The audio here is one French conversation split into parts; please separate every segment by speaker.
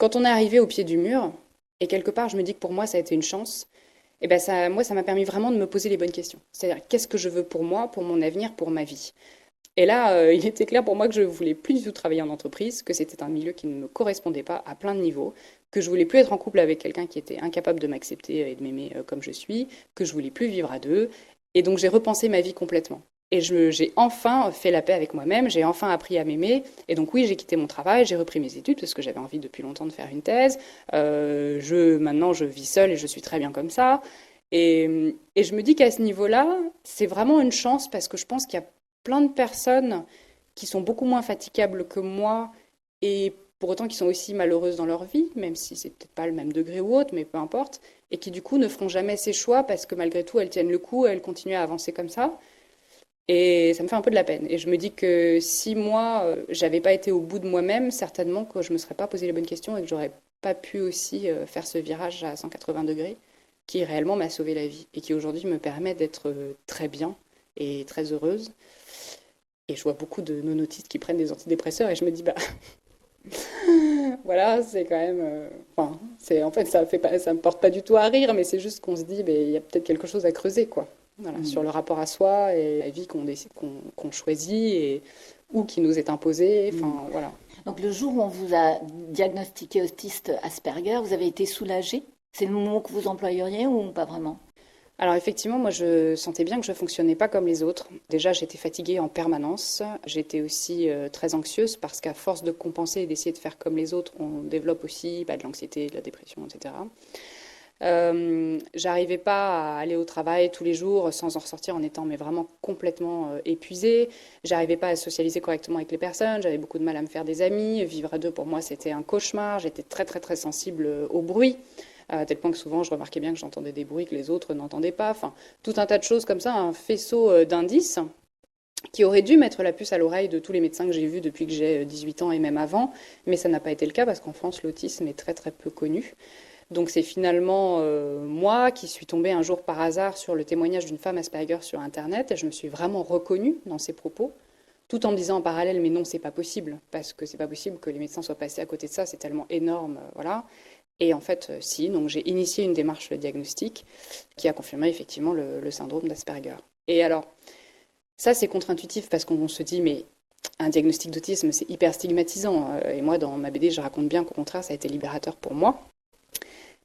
Speaker 1: quand on est arrivé au pied du mur, et quelque part, je me dis que pour moi, ça a été une chance, et ben ça, moi, ça m'a permis vraiment de me poser les bonnes questions. C'est-à-dire, qu'est-ce que je veux pour moi, pour mon avenir, pour ma vie? Et là, il était clair pour moi que je voulais plus du tout travailler en entreprise, que c'était un milieu qui ne me correspondait pas à plein de niveaux, que je voulais plus être en couple avec quelqu'un qui était incapable de m'accepter et de m'aimer comme je suis, que je voulais plus vivre à deux. Et donc j'ai repensé ma vie complètement. Et j'ai enfin fait la paix avec moi-même, j'ai enfin appris à m'aimer. Et donc oui, j'ai quitté mon travail, j'ai repris mes études parce que j'avais envie depuis longtemps de faire une thèse. Maintenant, je vis seule et je suis très bien comme ça. Et je me dis qu'à ce niveau-là, c'est vraiment une chance parce que je pense qu'il y a plein de personnes qui sont beaucoup moins fatigables que moi et pour autant qui sont aussi malheureuses dans leur vie, même si c'est peut-être pas le même degré ou autre, mais peu importe, et qui du coup ne feront jamais ces choix parce que malgré tout elles tiennent le coup, elles continuent à avancer comme ça. Et ça me fait un peu de la peine. Et je me dis que si moi, j'avais pas été au bout de moi-même, certainement que je me serais pas posé les bonnes questions et que j'aurais pas pu aussi faire ce virage à 180 degrés qui réellement m'a sauvé la vie et qui aujourd'hui me permet d'être très bien et très heureuse. Et je vois beaucoup de non-autistes qui prennent des antidépresseurs et je me dis, bah voilà, c'est quand même. Enfin, en fait, ça fait pas, ça me porte pas du tout à rire, mais c'est juste qu'on se dit, ben, il y a peut-être quelque chose à creuser, quoi. Voilà, sur
Speaker 2: Mm.
Speaker 1: le rapport à soi et la vie qu'on décide, qu'on choisit et, ou qui nous est imposée.
Speaker 2: Mm.
Speaker 1: Enfin, voilà.
Speaker 2: Donc le jour où on vous a diagnostiqué autiste Asperger, vous avez été soulagé? C'est le mot que vous employeriez ou pas vraiment?
Speaker 1: Alors effectivement, moi je sentais bien que je fonctionnais pas comme les autres. Déjà, j'étais fatiguée en permanence. J'étais aussi très anxieuse parce qu'à force de compenser et d'essayer de faire comme les autres, on développe aussi bah, de l'anxiété, de la dépression, etc. J'arrivais pas à aller au travail tous les jours sans en ressortir en étant mais vraiment complètement épuisée. J'arrivais pas à socialiser correctement avec les personnes. J'avais beaucoup de mal à me faire des amis. Vivre à deux pour moi c'était un cauchemar. J'étais très très très sensible au bruit. À tel point que souvent je remarquais bien que j'entendais des bruits que les autres n'entendaient pas. Enfin, tout un tas de choses comme ça, un faisceau d'indices qui aurait dû mettre la puce à l'oreille de tous les médecins que j'ai vus depuis que j'ai 18 ans et même avant. Mais ça n'a pas été le cas parce qu'en France l'autisme est très très peu connu. Donc c'est finalement moi qui suis tombée un jour par hasard sur le témoignage d'une femme Asperger sur Internet et je me suis vraiment reconnue dans ses propos, tout en me disant en parallèle, mais non, c'est pas possible, parce que c'est pas possible que les médecins soient passés à côté de ça, c'est tellement énorme, voilà. Et en fait, si, donc j'ai initié une démarche diagnostique qui a confirmé effectivement le syndrome d'Asperger. Et alors, ça c'est contre-intuitif parce qu'on se dit, mais un diagnostic d'autisme, c'est hyper stigmatisant. Et moi, dans ma BD, je raconte bien qu'au contraire, ça a été libérateur pour moi.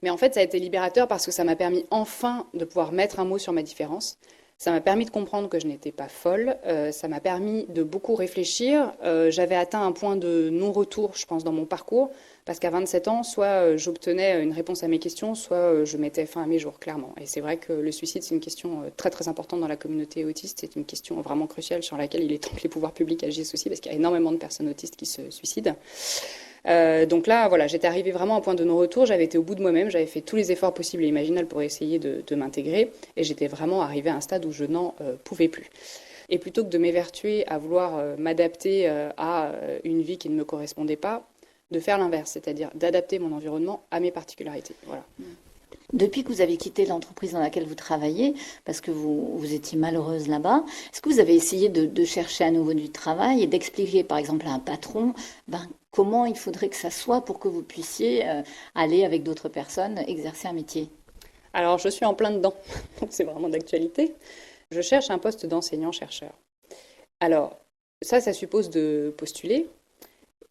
Speaker 1: Mais en fait, ça a été libérateur parce que ça m'a permis enfin de pouvoir mettre un mot sur ma différence. Ça m'a permis de comprendre que je n'étais pas folle. Ça m'a permis de beaucoup réfléchir. J'avais atteint un point de non-retour, je pense, dans mon parcours. Parce qu'à 27 ans, soit j'obtenais une réponse à mes questions, soit je mettais fin à mes jours, clairement. Et c'est vrai que le suicide, c'est une question très très importante dans la communauté autiste. C'est une question vraiment cruciale sur laquelle il est temps que les pouvoirs publics agissent aussi, parce qu'il y a énormément de personnes autistes qui se suicident. Donc là, voilà, j'étais arrivée vraiment à un point de non-retour. J'avais été au bout de moi-même. J'avais fait tous les efforts possibles et imaginables pour essayer de m'intégrer. Et j'étais vraiment arrivée à un stade où je n'en pouvais plus. Et plutôt que de m'évertuer à vouloir m'adapter à une vie qui ne me correspondait pas, de faire l'inverse, c'est-à-dire d'adapter mon environnement à mes particularités. Voilà.
Speaker 2: Depuis que vous avez quitté l'entreprise dans laquelle vous travaillez, parce que vous étiez malheureuse là-bas, est-ce que vous avez essayé de chercher à nouveau du travail et d'expliquer par exemple à un patron comment il faudrait que ça soit pour que vous puissiez aller avec d'autres personnes exercer un métier?
Speaker 1: Alors, je suis en plein dedans, donc c'est vraiment d'actualité. Je cherche un poste d'enseignant-chercheur. Alors, ça suppose de postuler.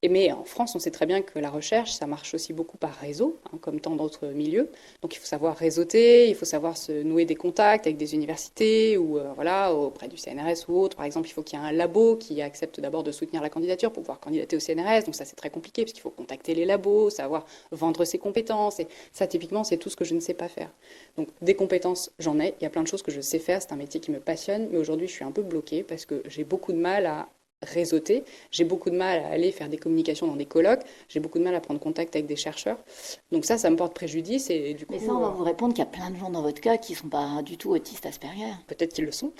Speaker 1: Mais en France, on sait très bien que la recherche, ça marche aussi beaucoup par réseau, hein, comme tant d'autres milieux. Donc il faut savoir réseauter, il faut savoir se nouer des contacts avec des universités ou voilà, auprès du CNRS ou autre. Par exemple, il faut qu'il y ait un labo qui accepte d'abord de soutenir la candidature pour pouvoir candidater au CNRS. Donc ça, c'est très compliqué parce qu'il faut contacter les labos, savoir vendre ses compétences. Et ça, typiquement, c'est tout ce que je ne sais pas faire. Donc des compétences, j'en ai. Il y a plein de choses que je sais faire. C'est un métier qui me passionne. Mais aujourd'hui, je suis un peu bloquée parce que j'ai beaucoup de mal à réseauter. J'ai beaucoup de mal à aller faire des communications dans des colloques. J'ai beaucoup de mal à prendre contact avec des chercheurs. Donc ça me porte préjudice et du
Speaker 2: Mais ça,
Speaker 1: coup,
Speaker 2: on va vous répondre qu'il y a plein de gens dans votre cas qui ne sont pas du tout autistes Asperger.
Speaker 1: peut-être qu'ils le sont.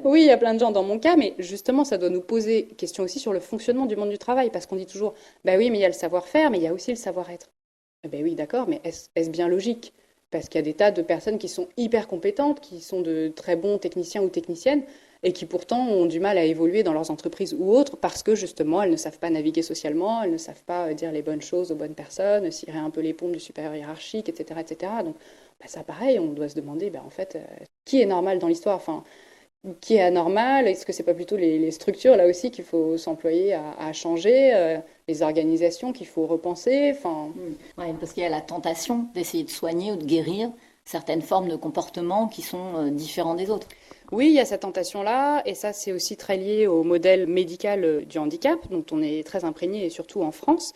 Speaker 1: Oui, il y a plein de gens dans mon cas, mais justement, ça doit nous poser question aussi sur le fonctionnement du monde du travail, parce qu'on dit toujours, bah oui, mais il y a le savoir-faire, mais il y a aussi le savoir-être. Eh ben oui, d'accord, mais est-ce bien logique? Parce qu'il y a des tas de personnes qui sont hyper compétentes, qui sont de très bons techniciens ou techniciennes, et qui pourtant ont du mal à évoluer dans leurs entreprises ou autres parce que justement elles ne savent pas naviguer socialement, elles ne savent pas dire les bonnes choses aux bonnes personnes, cirer un peu les pompes du supérieur hiérarchique, etc. etc. Donc ça pareil, on doit se demander en fait qui est normal dans l'histoire, enfin qui est anormal, est-ce que c'est pas plutôt les structures là aussi qu'il faut s'employer à changer, les organisations qu'il faut repenser, enfin...
Speaker 2: Ouais, parce qu'il y a la tentation d'essayer de soigner ou de guérir certaines formes de comportements qui sont différents des autres.
Speaker 1: Oui, il y a cette tentation-là, et ça c'est aussi très lié au modèle médical du handicap, dont on est très imprégné, et surtout en France.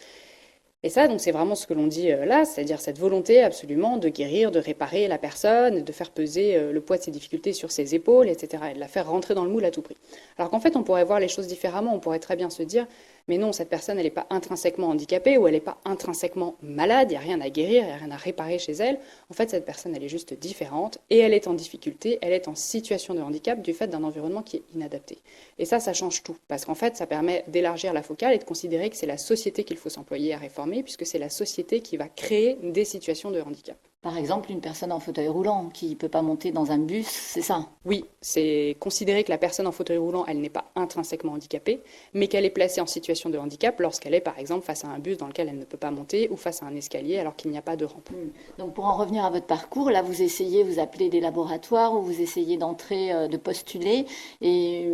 Speaker 1: Et ça, donc, c'est vraiment ce que l'on dit là, c'est-à-dire cette volonté absolument de guérir, de réparer la personne, de faire peser le poids de ses difficultés sur ses épaules, etc., et de la faire rentrer dans le moule à tout prix. Alors qu'en fait, on pourrait voir les choses différemment, on pourrait très bien se dire, mais non, cette personne, elle n'est pas intrinsèquement handicapée ou elle n'est pas intrinsèquement malade, il n'y a rien à guérir, il n'y a rien à réparer chez elle. En fait, cette personne, elle est juste différente et elle est en difficulté, elle est en situation de handicap du fait d'un environnement qui est inadapté. Et ça change tout, parce qu'en fait, ça permet d'élargir la focale et de considérer que c'est la société qu'il faut s'employer à réformer, puisque c'est la société qui va créer des situations de handicap.
Speaker 2: Par exemple, une personne en fauteuil roulant qui ne peut pas monter dans un bus, c'est ça?
Speaker 1: Oui, c'est considérer que la personne en fauteuil roulant, elle n'est pas intrinsèquement handicapée, mais qu'elle est placée en situation de handicap lorsqu'elle est, par exemple, face à un bus dans lequel elle ne peut pas monter ou face à un escalier alors qu'il n'y a pas de rampe.
Speaker 2: Donc pour en revenir à votre parcours, là vous essayez, vous appelez des laboratoires ou vous essayez d'entrer, de postuler. Et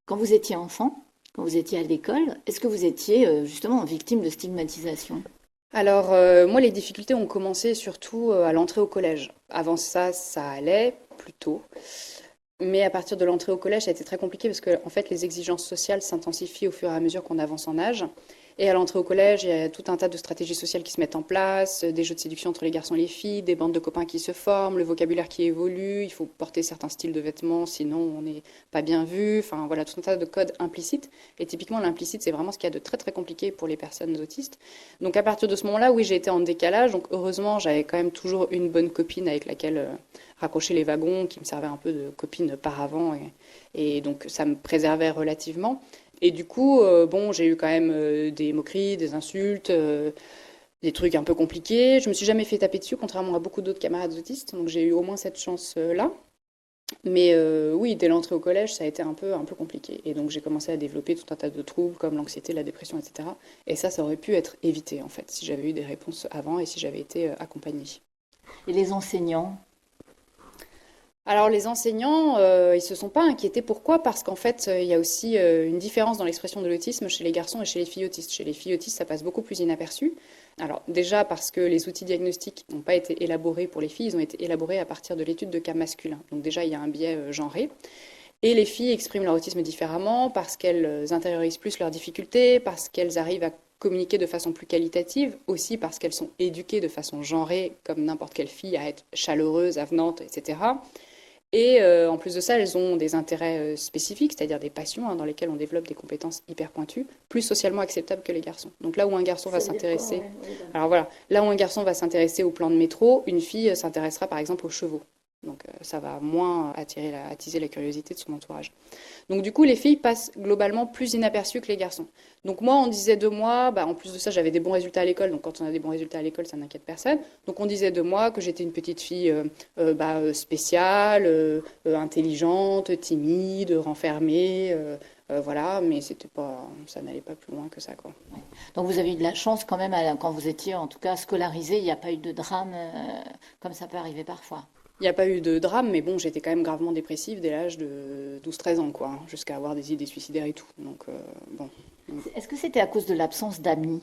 Speaker 2: quand vous étiez enfant, quand vous étiez à l'école, est-ce que vous étiez justement victime de stigmatisation?
Speaker 1: Alors, moi, les difficultés ont commencé surtout à l'entrée au collège. Avant ça, ça allait plutôt. Mais à partir de l'entrée au collège, ça a été très compliqué parce que, en fait, les exigences sociales s'intensifient au fur et à mesure qu'on avance en âge. Et à l'entrée au collège, il y a tout un tas de stratégies sociales qui se mettent en place, des jeux de séduction entre les garçons et les filles, des bandes de copains qui se forment, le vocabulaire qui évolue, il faut porter certains styles de vêtements, sinon on n'est pas bien vu. Enfin voilà, tout un tas de codes implicites. Et typiquement, l'implicite, c'est vraiment ce qu'il y a de très très compliqué pour les personnes autistes. Donc à partir de ce moment-là, oui, j'ai été en décalage. Donc heureusement, j'avais quand même toujours une bonne copine avec laquelle raccrocher les wagons, qui me servait un peu de copine par avant. Et donc ça me préservait relativement. Et du coup, bon, j'ai eu quand même des moqueries, des insultes, des trucs un peu compliqués. Je me suis jamais fait taper dessus, contrairement à beaucoup d'autres camarades autistes. Donc j'ai eu au moins cette chance-là. Mais oui, dès l'entrée au collège, ça a été un peu compliqué. Et donc j'ai commencé à développer tout un tas de troubles comme l'anxiété, la dépression, etc. Et ça aurait pu être évité en fait, si j'avais eu des réponses avant et si j'avais été accompagnée.
Speaker 2: Et les enseignants?
Speaker 1: Alors les enseignants, ils se sont pas inquiétés. Pourquoi? Parce qu'en fait, il y a aussi une différence dans l'expression de l'autisme chez les garçons et chez les filles autistes. Chez les filles autistes, ça passe beaucoup plus inaperçu. Alors déjà parce que les outils diagnostiques n'ont pas été élaborés pour les filles, ils ont été élaborés à partir de l'étude de cas masculins. Donc déjà, il y a un biais genré. Et les filles expriment leur autisme différemment parce qu'elles intériorisent plus leurs difficultés, parce qu'elles arrivent à communiquer de façon plus qualitative, aussi parce qu'elles sont éduquées de façon genrée, comme n'importe quelle fille, à être chaleureuses, avenantes, etc. Et en plus de ça, elles ont des intérêts spécifiques, c'est-à-dire des passions dans lesquelles on développe des compétences hyper pointues, plus socialement acceptables que les garçons. Donc là où un garçon va
Speaker 2: Ça veut dire quoi?
Speaker 1: s'intéresser,
Speaker 2: Ouais, oui,
Speaker 1: alors voilà, là où un garçon va s'intéresser au plan de métro, une fille s'intéressera par exemple aux chevaux. Donc ça va moins attiser la curiosité de son entourage. Donc du coup, les filles passent globalement plus inaperçues que les garçons. Donc moi, on disait de moi, en plus de ça, j'avais des bons résultats à l'école. Donc quand on a des bons résultats à l'école, ça n'inquiète personne. Donc on disait de moi que j'étais une petite fille spéciale, intelligente, timide, renfermée. Voilà, mais c'était pas, ça n'allait pas plus loin que ça, quoi.
Speaker 2: Donc vous avez eu de la chance quand même quand vous étiez en tout cas scolarisé, il n'y a pas eu de drame comme ça peut arriver parfois.
Speaker 1: Il n'y a pas eu de drame, mais bon, j'étais quand même gravement dépressive dès l'âge de 12-13 ans, quoi, jusqu'à avoir des idées suicidaires et tout. Donc, bon.
Speaker 2: Est-ce que c'était à cause de l'absence d'amis?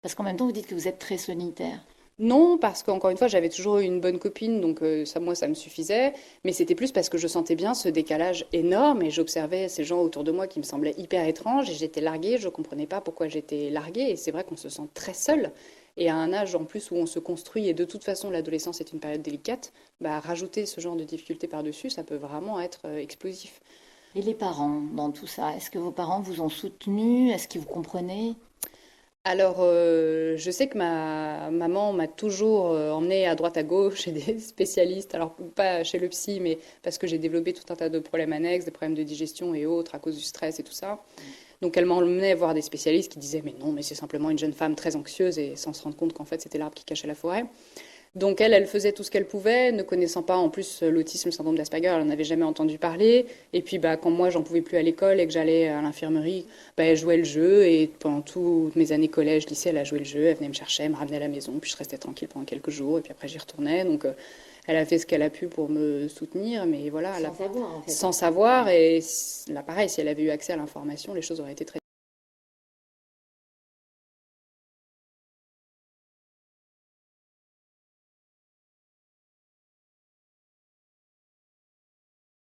Speaker 2: Parce qu'en même temps, vous dites que vous êtes très solitaire.
Speaker 1: Non, parce qu'encore une fois, j'avais toujours eu une bonne copine, donc ça, moi, ça me suffisait. Mais c'était plus parce que je sentais bien ce décalage énorme et j'observais ces gens autour de moi qui me semblaient hyper étranges et j'étais larguée, je ne comprenais pas pourquoi j'étais larguée. Et c'est vrai qu'on se sent très seul. Et à un âge en plus où on se construit, et de toute façon l'adolescence est une période délicate, rajouter ce genre de difficultés par-dessus, ça peut vraiment être explosif.
Speaker 2: Et les parents dans tout ça, est-ce que vos parents vous ont soutenu? Est-ce qu'ils vous comprenaient?
Speaker 1: Alors, je sais que ma maman m'a toujours emmenée à droite à gauche chez des spécialistes, alors pas chez le psy, mais parce que j'ai développé tout un tas de problèmes annexes, des problèmes de digestion et autres à cause du stress et tout ça. Donc elle m'emmenait voir des spécialistes qui disaient mais non, mais c'est simplement une jeune femme très anxieuse et sans se rendre compte qu'en fait c'était l'arbre qui cachait la forêt. Donc elle faisait tout ce qu'elle pouvait, ne connaissant pas en plus l'autisme, le syndrome d'Asperger, elle n'en avait jamais entendu parler. Et puis bah, quand moi j'en pouvais plus à l'école et que j'allais à l'infirmerie, bah, elle jouait le jeu. Et pendant toutes mes années collège, lycée, elle a joué le jeu, elle venait me chercher, elle me ramenait à la maison, puis je restais tranquille pendant quelques jours, et puis après j'y retournais. Donc elle a fait ce qu'elle a pu pour me soutenir, mais voilà,
Speaker 2: Sans savoir, en fait.
Speaker 1: sans savoir. Et là pareil, si elle avait eu accès à l'information, les choses auraient été très